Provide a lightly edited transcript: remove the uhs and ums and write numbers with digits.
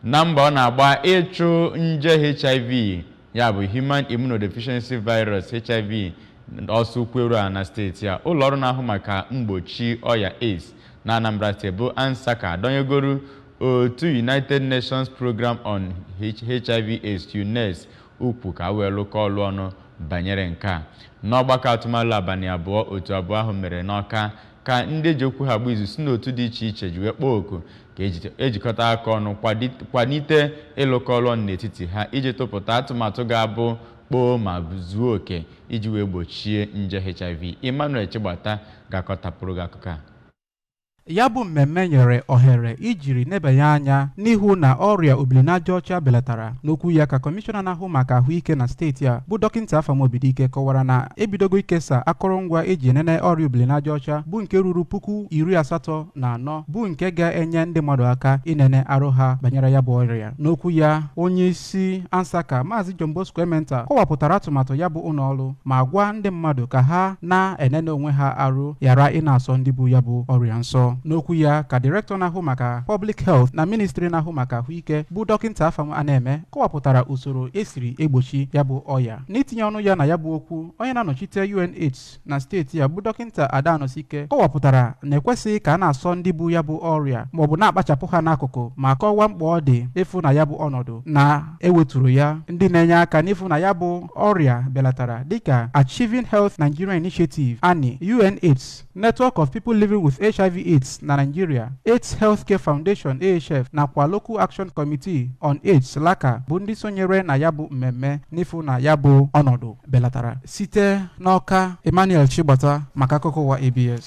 na mba ọ na-agba ịchụ nje HIV ya bụ Human Immunodeficiency Virus HIV ọsọ kweru na steeti a. Ụlọ ọrụ na-ahụ maka mgbochi ọya AIDS na Anambra steeti bụ Ansaka adọnyegoro otu United Nations Program on HIV/AIDS UNAIDS ukwu ka wee lụkọ ọlụ ọnụ banyere nke a. N'ọgbakọ atụmalụ abalị abụọ otu abụọ ahụ mere n'Ọka ka ndị ji okwu ha gba izu si n'otu dị iche iche ji wee kpọọ oku ka ejikọta aka ọnụ kwalite ịlụkọ ọlụ ọnụ n'etiti ha iji tụpụta atụmatụ ga-abụ kpoo ma zuo oke iji wee gbochie nje HIV. Emmanuel Chigbata ga-akọtapụrụ gị akụkọ a. Ya bụ mmemme nyere ohere ijiri nebanye anya n'ihu na ọrịa obilinajaọcha belatara. N'okwu ya ka kọmishọna na-ahụ maka ahụike na steeti a bụ dọkịnta Afamobidike kọwara na ebidogo ikesa akụrụngwa eji enene ọrịa obilinajaọcha bụ nke ruru 84,000 bụ nke ga-enye ndị mmadụ aka inene arụ ha banyere ya bụ ọrịa. N'okwu ya onye isi Ansaka Maazị John Bosco Ementa kọwapụtara atụmatụ ya bụ ụlọọrụ ma gwa ndị mmadụ ka ha na-enene onwe ha arụ ghara ị na-asọ ndị bụ ya bụ ọrịa nsọ. N'okwu ya ka direktọ na-ahụ maka Public Health na Ministry na-ahụ maka ahụike bụ dọkịnta Afam Aneme kọwapụtara usoro esiri egbochi ya bụ ọya. N'itinye ọnụ ya na ya bụ okwu, onye na-anọchite UNAIDS na steeti ya bụ dọkịnta Adanosike kọwapụtara na ekwesịghị ka a na-asọ ndị bụ ya bụ ọrịa maọbụ na-akpachapụ ha n'akụkụ ma kọwaa mkpa ọ dị ịfụ na ya bụ ọnọdụ na-eweturu ya ndị na-enye aka n'ịfụ na ya bụ ọrịa belatara dịka Achieving Health Nigeria Initiative (ANI), UNAIDS, Network of People Living with HIV/AIDS na Nigeria, AIDS Healthcare Foundation (AHF) nakwa Local Action Committee on AIDS (LACA) bụ ndị sonyere na ya bụ mmemme n'ịfụ na ya bụ ọnọdụ belatara. Site n'Ọka, Emmanuel Chigbata maka akụkọ ụwa ABS.